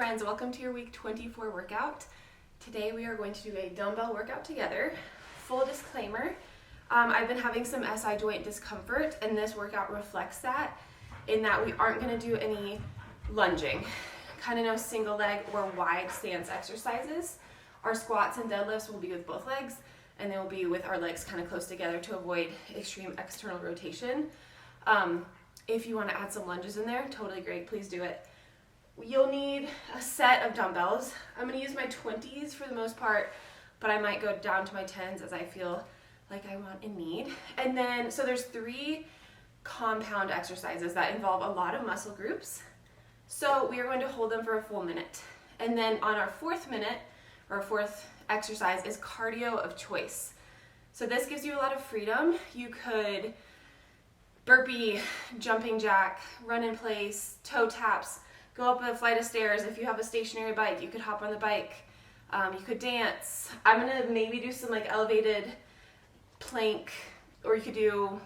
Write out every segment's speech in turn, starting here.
friends, welcome to your week 24 workout. Today we are going to do a dumbbell workout together. Full disclaimer, I've been having some SI joint discomfort and this workout reflects that in that we aren't going to do any lunging, kind of no single leg or wide stance exercises. Our squats and deadlifts will be with both legs and they will be with our legs kind of close together to avoid extreme external rotation. If you want to add some lunges in there, totally great, please do it. You'll need a set of dumbbells. I'm going to use my 20s for the most part, but I might go down to my 10s as I feel like I want and need. And then, so there's 3 compound exercises that involve a lot of muscle groups. So we are going to hold them for a full minute. And then on our 4th minute, or 4th exercise, is cardio of choice. So this gives you a lot of freedom. You could burpee, jumping jack, run in place, toe taps, go up a flight of stairs. If you have a stationary bike, you could hop on the bike. You could dance. I'm gonna maybe do some like elevated plank, or you could do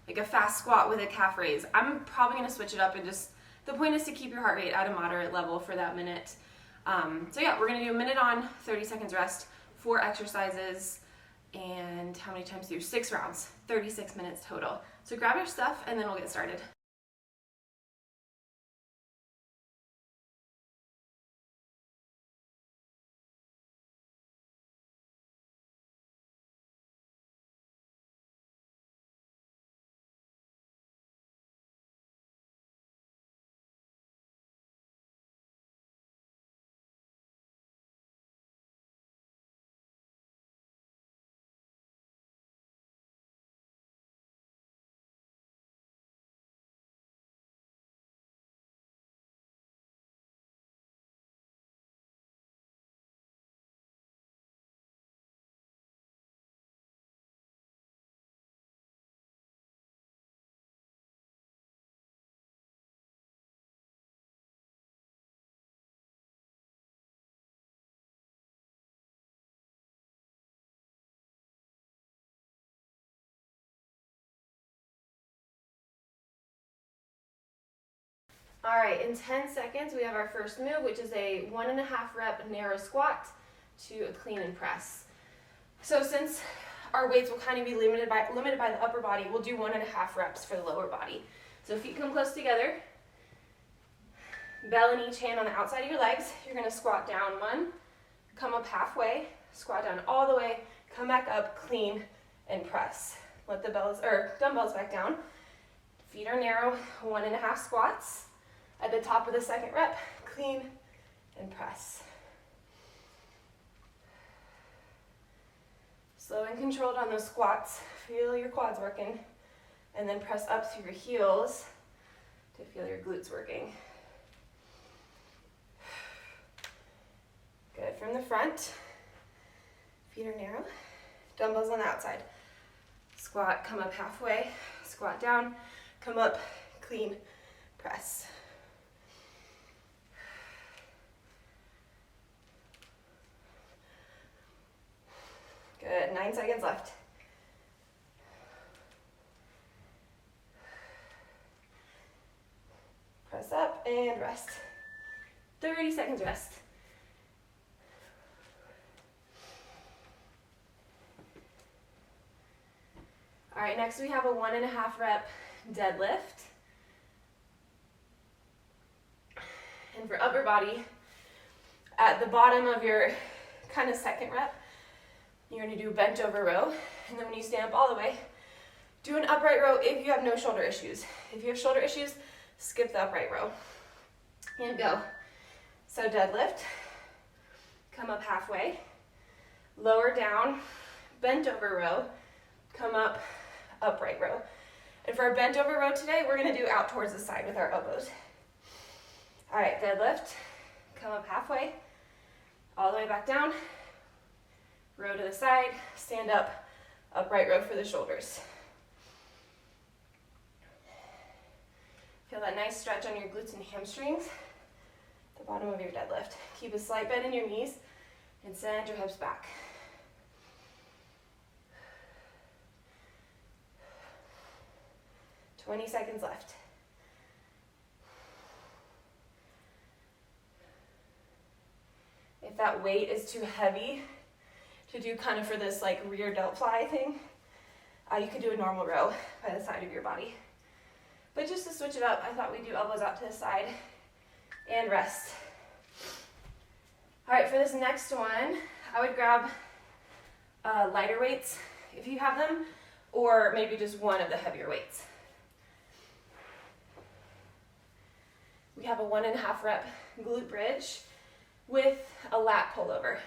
like a fast squat with a calf raise. I'm probably gonna switch it up and just, the point is to keep your heart rate at a moderate level for that minute. So yeah, we're gonna do a minute on, 30 seconds rest, 4 exercises, and how many times do 6 rounds, 36 minutes total. So grab your stuff and then we'll get started. All right, in 10 seconds, we have our first move, which is a 1.5 rep narrow squat to a clean and press. So since our weights will kind of be limited by the upper body, we'll do 1.5 reps for the lower body. So feet come close together, bell in each hand on the outside of your legs. You're gonna squat down 1, come up halfway, squat down all the way, come back up, clean and press. Let the dumbbells back down. Feet are narrow, 1.5 squats. At the top of the 2nd rep, clean and press. Slow and controlled on those squats. Feel your quads working. And then press up through your heels to feel your glutes working. Good, from the front. Feet are narrow. Dumbbells on the outside. Squat, come up halfway. Squat down, come up, clean, press. Good, 9 seconds left. Press up and rest. 30 seconds rest. All right, next we have a 1.5 rep deadlift. And for upper body, at the bottom of your kind of 2nd rep, you're going to do bent over row, and then when you stand up all the way, do an upright row if you have no shoulder issues. If you have shoulder issues, skip the upright row. And go. So deadlift, come up halfway, lower down, bent over row, come up, upright row. And for our bent over row today, we're going to do out towards the side with our elbows. All right, deadlift, come up halfway, all the way back down, row to the side, stand up, upright row for the shoulders. Feel that nice stretch on your glutes and hamstrings, the bottom of your deadlift. Keep a slight bend in your knees and send your hips back. – 20 seconds left. that weight is too heavy to do kind of for this like rear delt fly thing, you could do a normal row by the side of your body. But just to switch it up, I thought we'd do elbows out to the side and rest. All right, for this next one, I would grab lighter weights if you have them, or maybe just one of the heavier weights. We have a 1.5 rep glute bridge with a lat pullover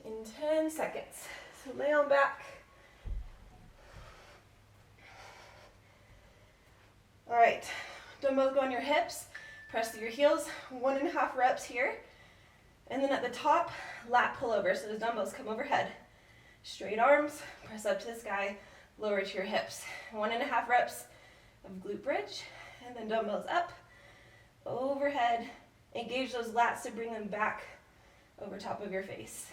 in 10 seconds. So lay on back. All right, dumbbells go on your hips, press through your heels, 1.5 reps here. And then at the top, lat pullover, so the dumbbells come overhead. Straight arms, press up to the sky, lower to your hips. 1.5 reps of glute bridge, and then dumbbells up, overhead. Engage those lats to bring them back over top of your face.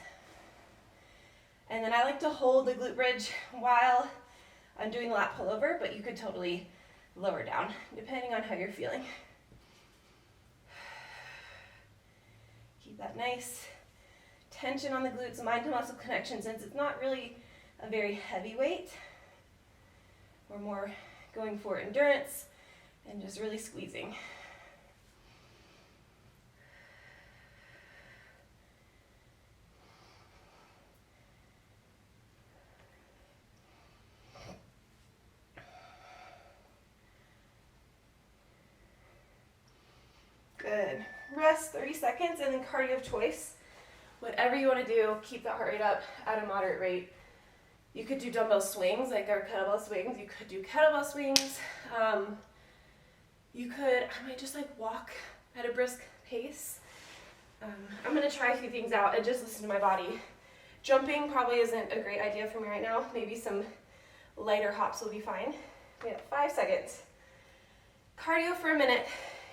And then I like to hold the glute bridge while I'm doing the lat pullover, but you could totally lower down, depending on how you're feeling. Keep that nice tension on the glutes, mind to muscle connection, since it's not really a very heavy weight. We're more going for endurance and just really squeezing. Good. Rest 30 seconds and then cardio of choice. Whatever you want to do, keep that heart rate up at a moderate rate. You could do dumbbell swings, like our kettlebell swings. You could do kettlebell swings. I might just like walk at a brisk pace. I'm going to try a few things out and just listen to my body. Jumping probably isn't a great idea for me right now. Maybe some lighter hops will be fine. We have 5 seconds. Cardio for a minute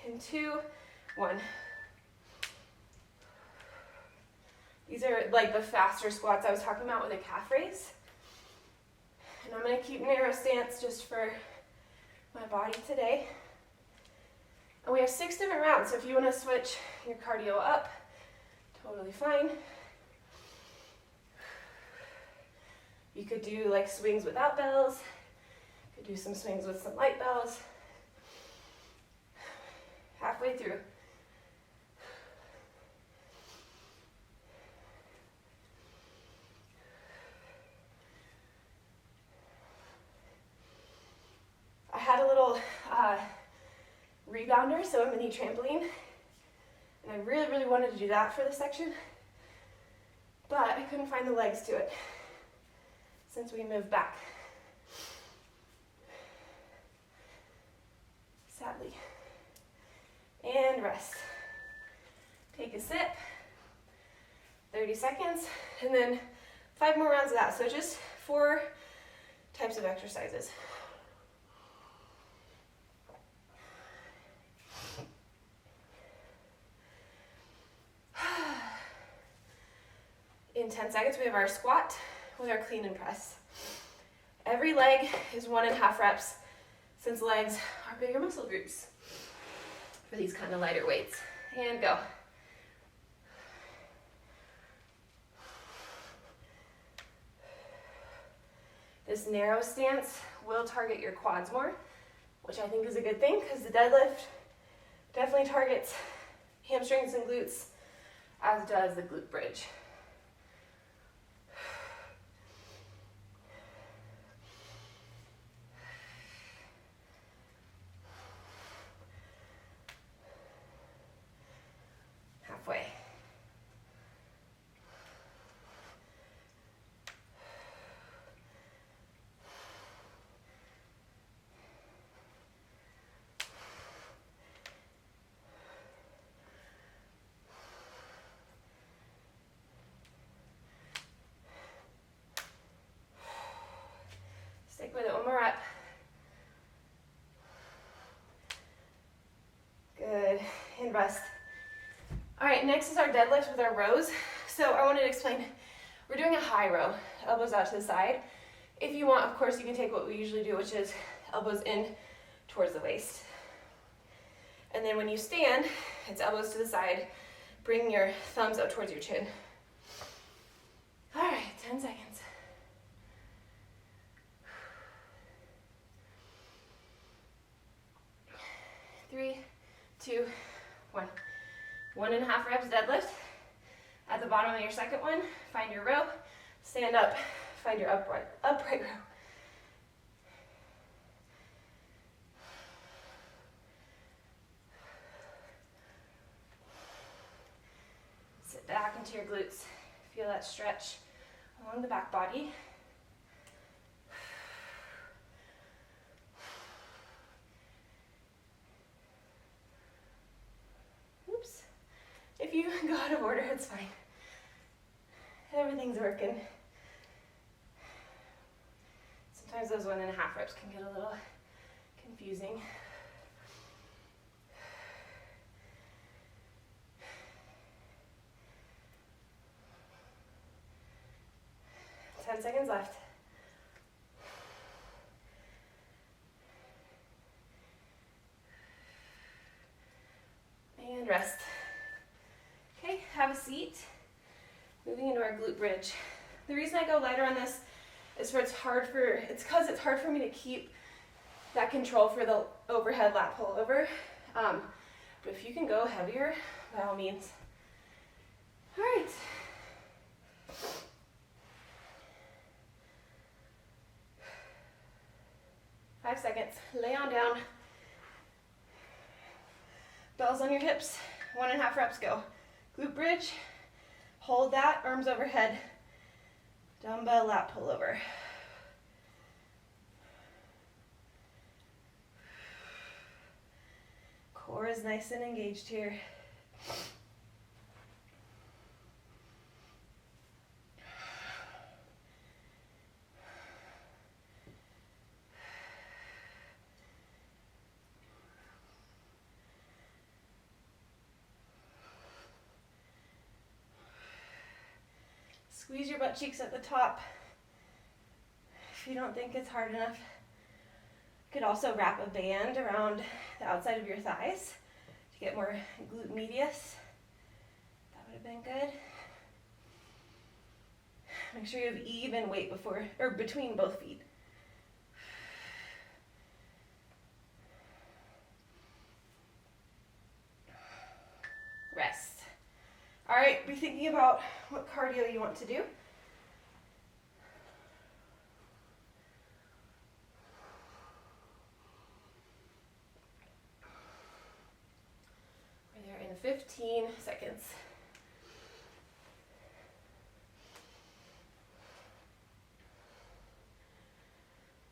in 2, 1. These are like the faster squats I was talking about with a calf raise. And I'm going to keep narrow stance just for my body today. And we have 6 different rounds, so if you want to switch your cardio up, totally fine. You could do like swings without bells. You could do some swings with some light bells. Halfway through. I had a little rebounder, so a mini trampoline, and I really, really wanted to do that for this section, but I couldn't find the legs to it since we moved back, sadly. And rest. Take a sip, 30 seconds, and then 5 more rounds of that. So just 4 types of exercises. In 10 seconds, we have our squat with our clean and press. Every leg is 1.5 reps, since legs are bigger muscle groups for these kind of lighter weights. And go. This narrow stance will target your quads more, which I think is a good thing because the deadlift definitely targets hamstrings and glutes, as does the glute bridge. Halfway. Stick with it, one more rep. Good, and rest. All right, next is our deadlift with our rows. So I wanted to explain, we're doing a high row, elbows out to the side. If you want, of course, you can take what we usually do, which is elbows in towards the waist. And then when you stand, it's elbows to the side, bring your thumbs up towards your chin. All right, 10 seconds. 3, 2, 1. 1.5 reps deadlift. At the bottom of your second one, find your row, stand up, find your upright row. Sit back into your glutes. Feel that stretch along the back body. Oops. If you go out of order, it's fine. Everything's working. Sometimes those 1.5 reps can get a little confusing. Ten seconds left. And rest. Okay, have a seat. Moving into our glute bridge. The reason I go lighter on this is because it's hard for me to keep that control for the overhead lat pullover. But if you can go heavier, by all means. All right. Five seconds. Lay on down. Bells on your hips. 1.5 reps, go. Glute bridge. Hold that, arms overhead. Dumbbell lat pullover. Core is nice and engaged here. Squeeze your butt cheeks at the top. If you don't think it's hard enough, you could also wrap a band around the outside of your thighs to get more glute medius. That would have been good. Make sure you have even weight between both feet. Rest. All right, be thinking about what cardio you want to do. We're there in 15 seconds.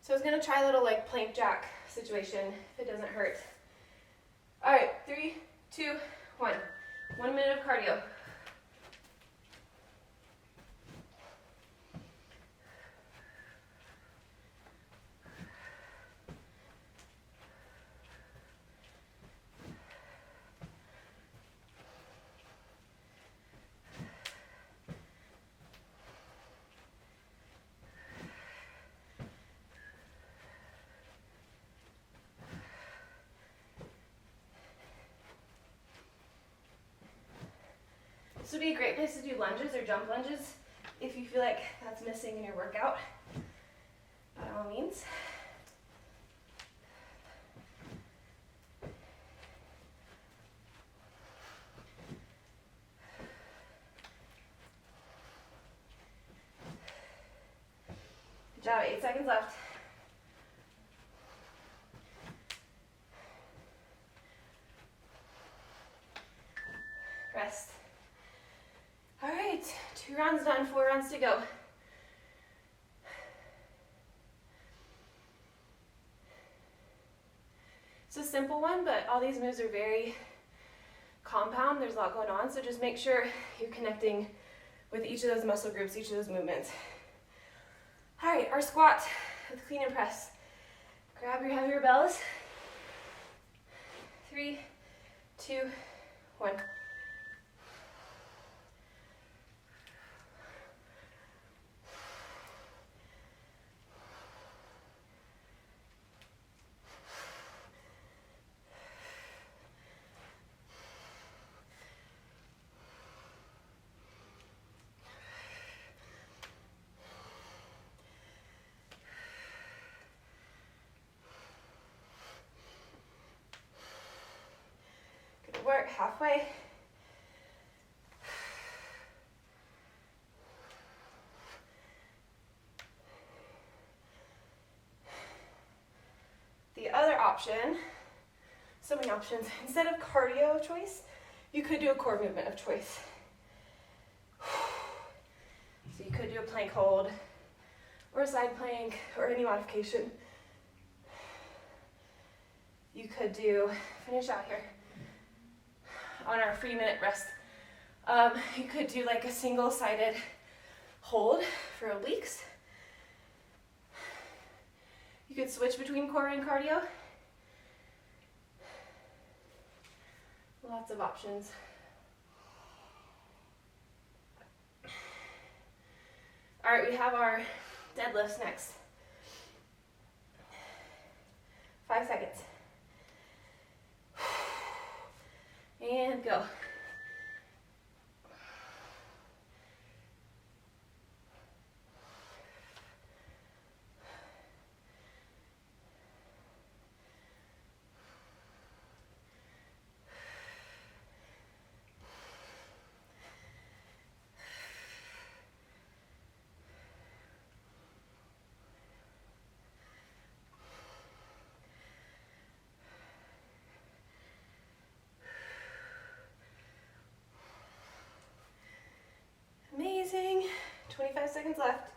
So I was gonna try a little like plank jack situation if it doesn't hurt. All right, 3, 2, 1. 1 minute of cardio. This would be a great place to do lunges or jump lunges if you feel like that's missing in your workout, by all means. Good job, 8 seconds left. Rest. All right, 2 rounds done, 4 rounds to go. It's a simple one, but all these moves are very compound. There's a lot going on, so just make sure you're connecting with each of those muscle groups, each of those movements. All right, our squat with clean and press. Grab your heavier bells. 3, 2, 1. start halfway. The other option, so many options, instead of cardio of choice, you could do a core movement of choice. So you could do a plank hold, or a side plank, or any modification. You could do, finish out here, on our 3-minute rest. You could do like a single-sided hold for obliques. You could switch between core and cardio. Lots of options. All right, we have our deadlifts next. 5 seconds. And go. Amazing. 25 seconds left.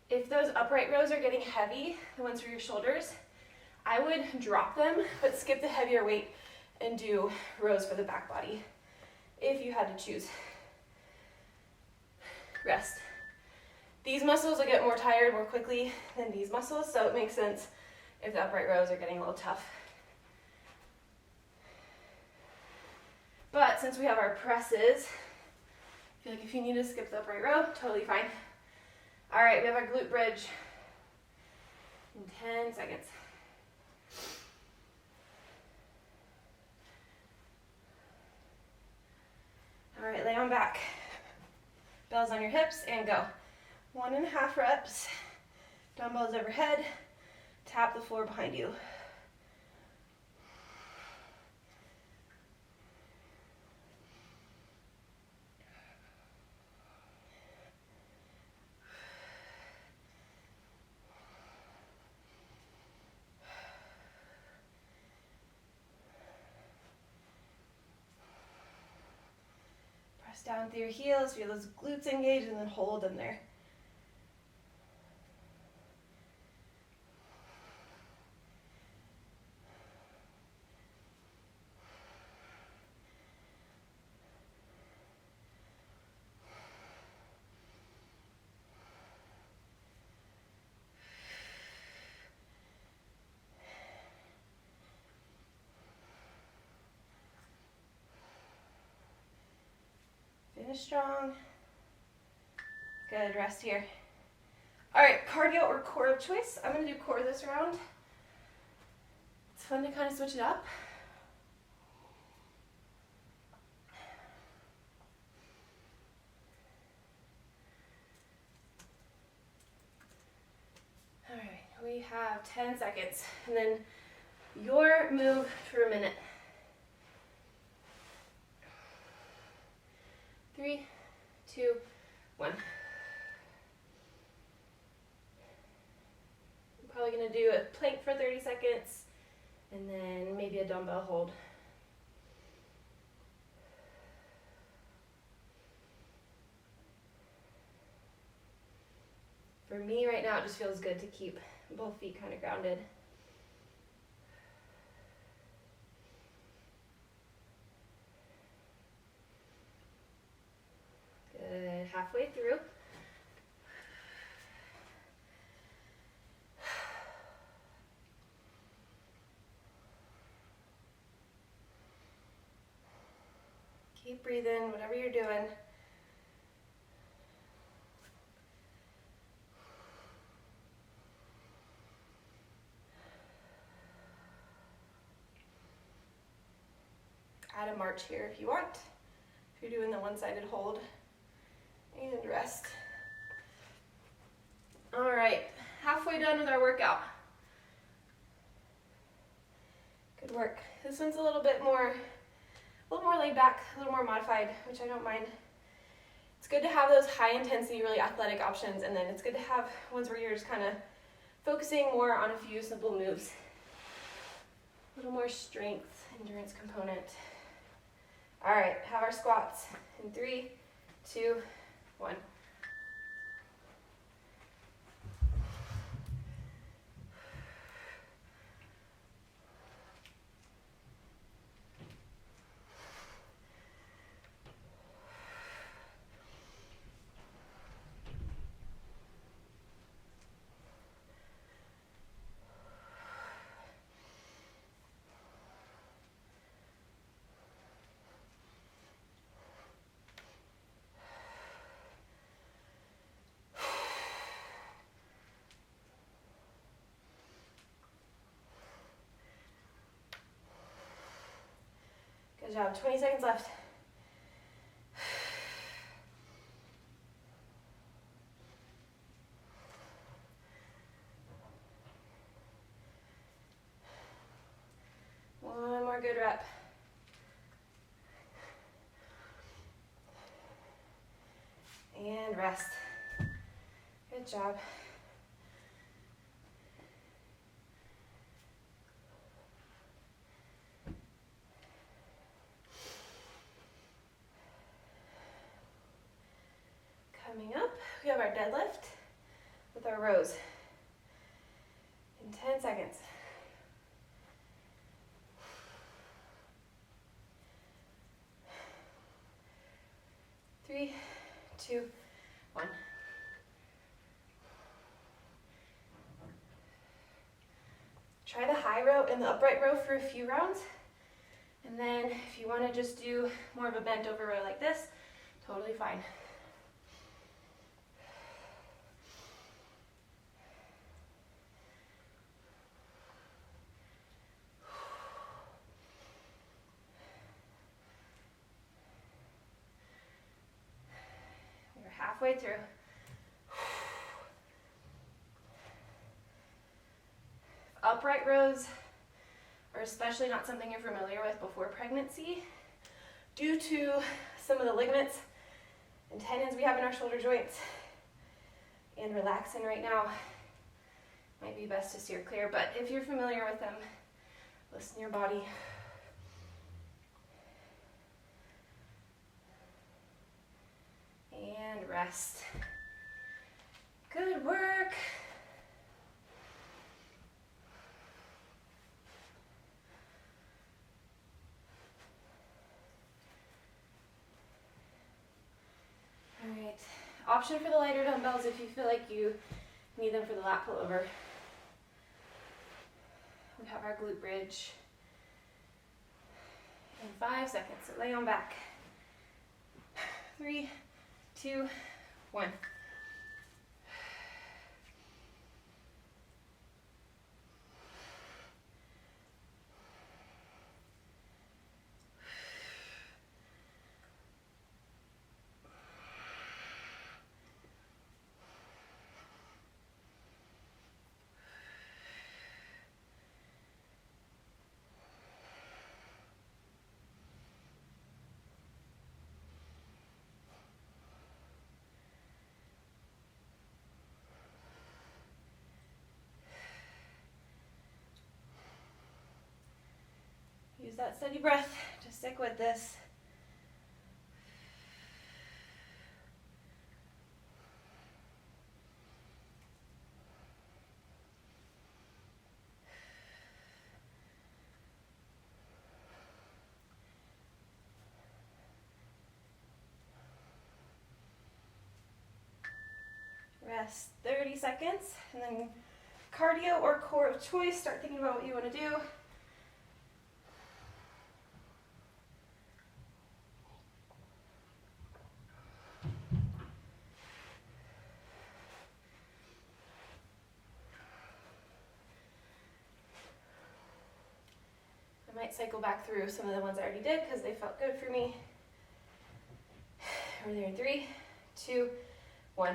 If those upright rows are getting heavy, the ones for your shoulders, I would drop them, but skip the heavier weight and do rows for the back body, if you had to choose. Rest. These muscles will get more tired more quickly than these muscles, so it makes sense if the upright rows are getting a little tough. But since we have our presses, I feel like if you need to skip the upright row, totally fine. All right, we have our glute bridge in 10 seconds. All right, lay on back. Bells on your hips and go. 1.5 reps, dumbbells overhead, tap the floor behind you. Press down through your heels, feel those glutes engage, and then hold them there. Finish strong. Good, rest here. All right, cardio or core of choice. I'm gonna do core this round. It's fun to kind of switch it up. All right, we have 10 seconds, and then your move for a minute. 3, 2, 1. I'm probably going to do a plank for 30 seconds and then maybe a dumbbell hold. For me right now, it just feels good to keep both feet kind of grounded. Good, halfway through. Keep breathing, whatever you're doing. Add a march here if you want, if you're doing the one-sided hold. rest. All right, halfway done with our workout. Good work. This one's a little more laid back, a little more modified, which I don't mind. It's good to have those high intensity, really athletic options, and then it's good to have ones where you're just kind of focusing more on a few simple moves. A little more strength, endurance component. All right, have our squats in 3, 2, 1. Good job, 20 seconds left. One more good rep. And rest. Good job. Coming up, we have our deadlift with our rows in 10 seconds. 3, 2, 1. Try the high row and the upright row for a few rounds. And then if you want to just do more of a bent over row like this, totally fine. We're halfway through. Upright rows are especially not something you're familiar with before pregnancy due to some of the ligaments and tendons we have in our shoulder joints. And relaxing right now might be best to steer clear, but if you're familiar with them, listen to your body. And rest. Good work. All right, option for the lighter dumbbells if you feel like you need them for the lat pullover. We have our glute bridge in 5 seconds, so lay on back. 3, 2, 1. Use that steady breath to stick with this. Rest 30 seconds, and then cardio or core of choice, start thinking about what you want to do. I might cycle back through some of the ones I already did because they felt good for me. We're there in 3, 2, 1.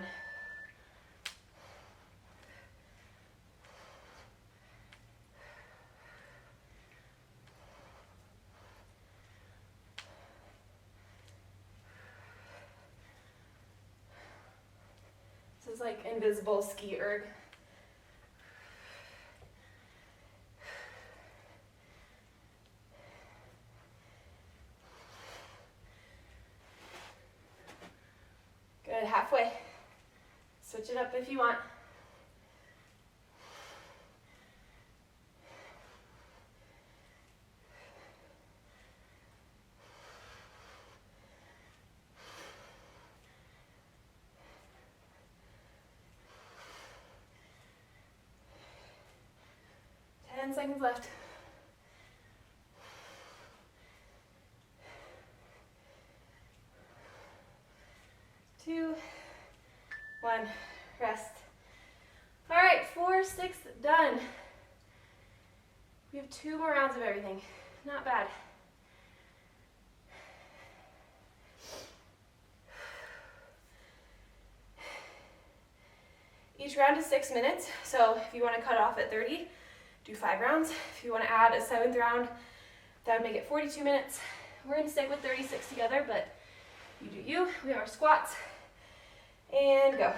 This is like invisible ski erg. Good, halfway. Switch it up if you want. Seconds left. 2, 1, rest. All right, 4, 6, done. We have 2 more rounds of everything. Not bad. Each round is 6 minutes, so if you want to cut off at 30, do 5 rounds. If you want to add a 7th round, that would make it 42 minutes. We're going to stick with 36 together, but you do you. We have our squats, and go.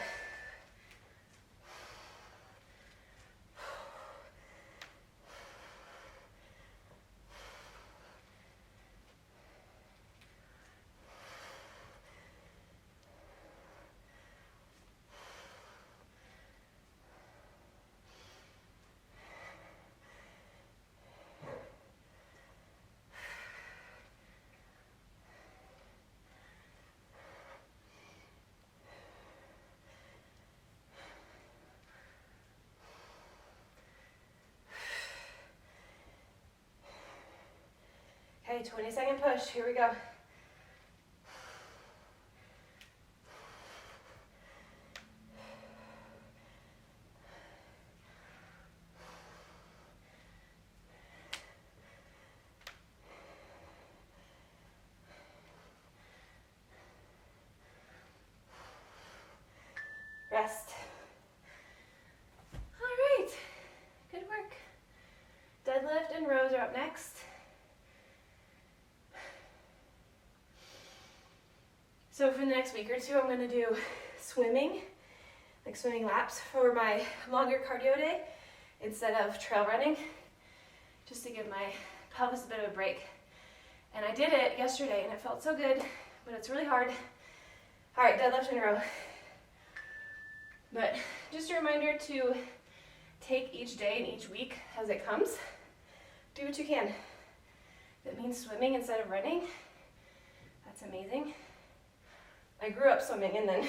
Okay, 20-second push. Here we go. Rest. All right, good work. Deadlift and rows are up next. So for the next week or two, I'm gonna do swimming, like swimming laps for my longer cardio day instead of trail running, just to give my pelvis a bit of a break. And I did it yesterday and it felt so good, but it's really hard. All right, deadlift and row. But just a reminder to take each day and each week as it comes. Do what you can. If it means swimming instead of running, that's amazing. I grew up swimming and then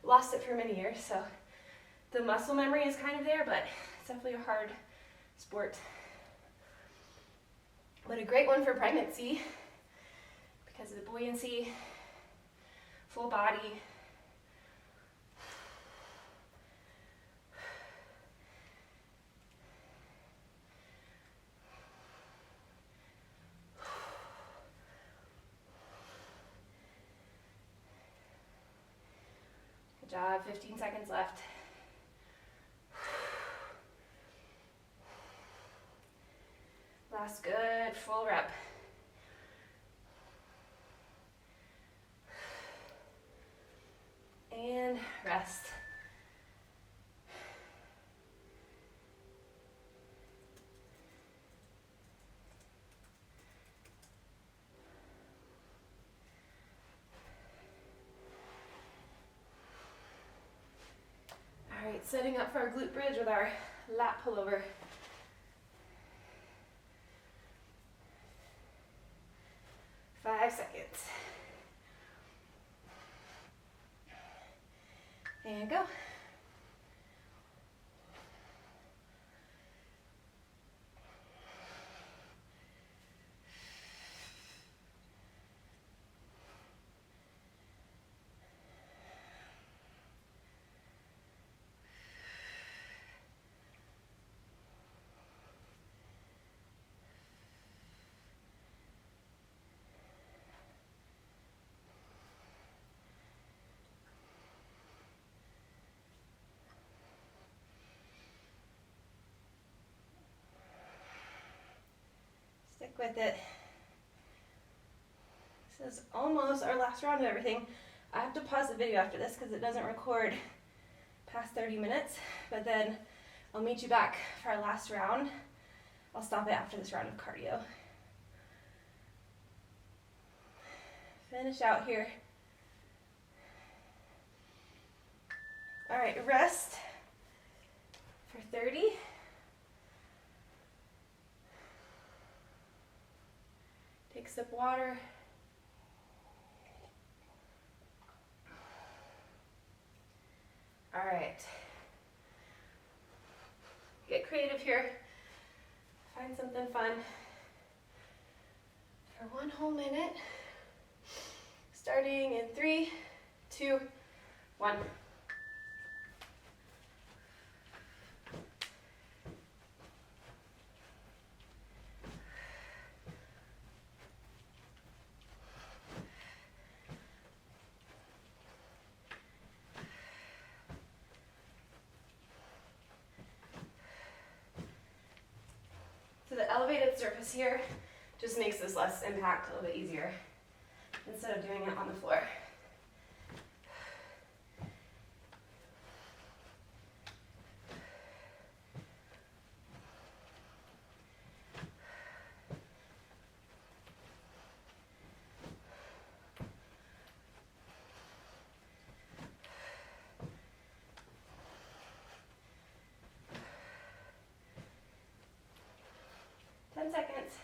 lost it for many years, so the muscle memory is kind of there, but it's definitely a hard sport. But a great one for pregnancy because of the buoyancy, full body. Good job, 15 seconds left. Last good, full rep. And rest. All right, setting up for our glute bridge with our lat pullover. Five seconds. And go. with it. This is almost our last round of everything. I have to pause the video after this because it doesn't record past 30 minutes, but then I'll meet you back for our last round. I'll stop it after this round of cardio. Finish out here. All right, rest for 30. Take a sip of water. All right. Get creative here. Find something fun for 1 whole minute. Starting in 3, 2, 1. So the elevated surface here just makes this less impact, a little bit easier instead of doing it on the floor. Seconds.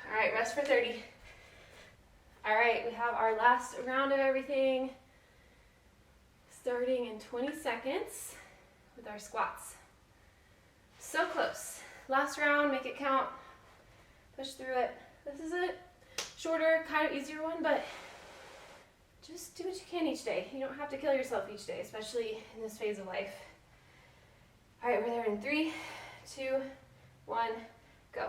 All right, rest for 30. All right, we have our last round of everything, starting in 20 seconds with our squats. So close. Last round, make it count. Push through it. This is a shorter, kind of easier one, but just do what you can each day. You don't have to kill yourself each day, especially in this phase of life. All right, we're there in 3, 2, 1, go.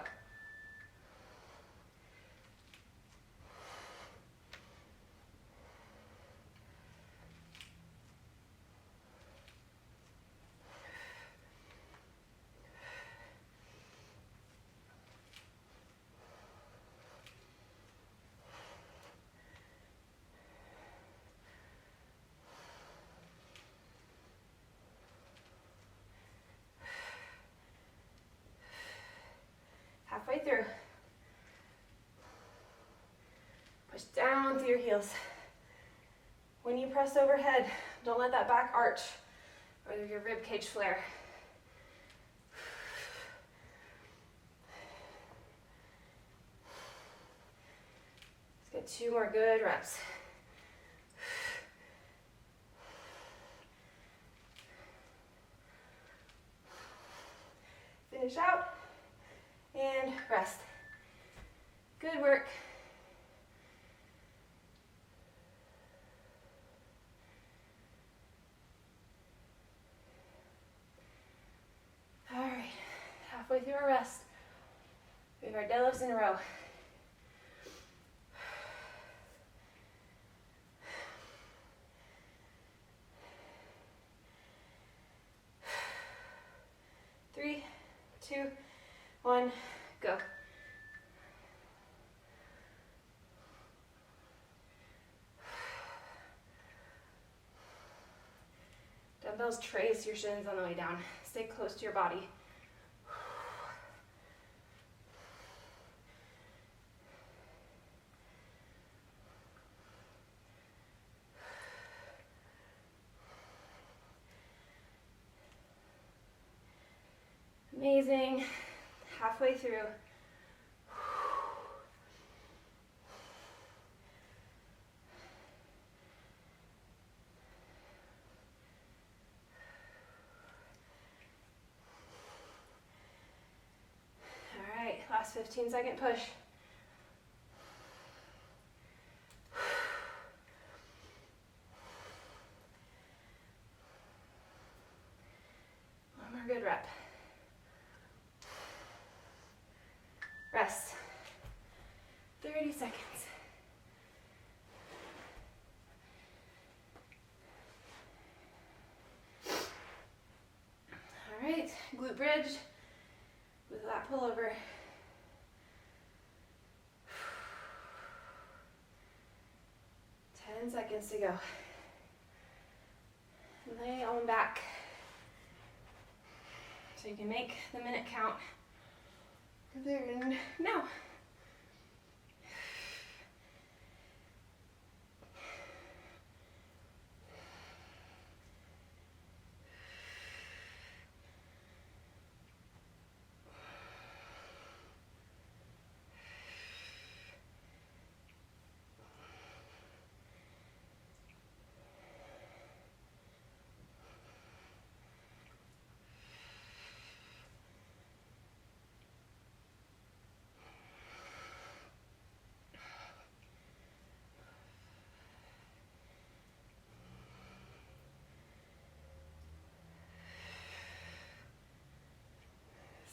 Halfway through. Push down through your heels. When you press overhead, don't let that back arch or your rib cage flare. Let's get 2 more good reps. Finish out. And rest. Good work. All right, halfway through our rest. We have our deadlifts in a row. Three, 2, 1, go. Dumbbells trace your shins on the way down. Stay close to your body. Amazing. Halfway through. All right, last 15-second push. One more good rep. Rest. 30 seconds. bridge with that pullover. 10 seconds to go. Lay on back so you can make the minute count. Now.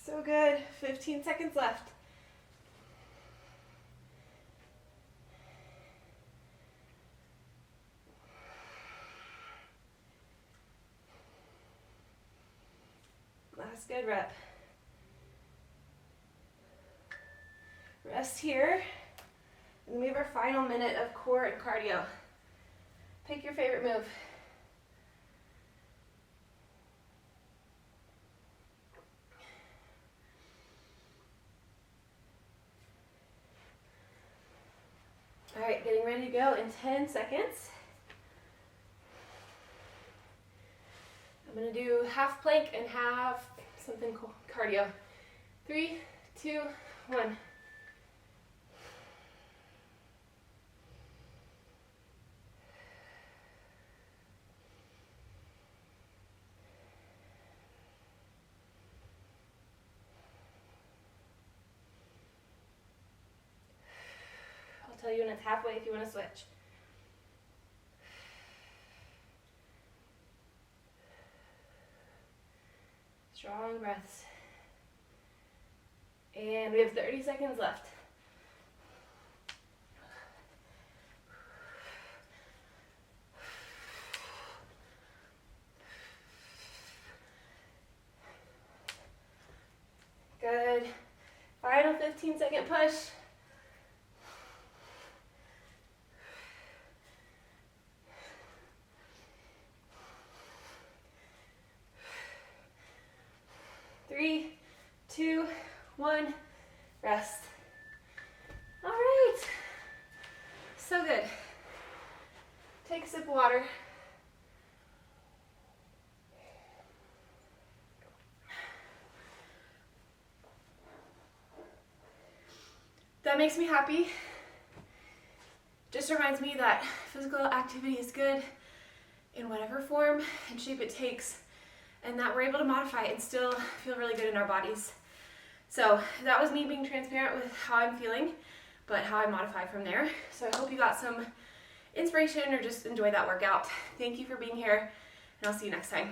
So good. 15 seconds left. Last good rep. Rest here. And we have our final minute of core and cardio. Pick your favorite move. All right, getting ready to go in 10 seconds. I'm gonna do half plank and half something cool, cardio. 3, 2, 1. I'll tell you when it's halfway if you want to switch. Strong breaths. And we have 30 seconds left. Good. Final 15-second push. Three, 2, 1, rest. All right, so good. Take a sip of water. That makes me happy. Just reminds me that physical activity is good in whatever form and shape it takes, and that we're able to modify and still feel really good in our bodies. So that was me being transparent with how I'm feeling, but how I modify from there. So I hope you got some inspiration or just enjoy that workout. Thank you for being here, and I'll see you next time.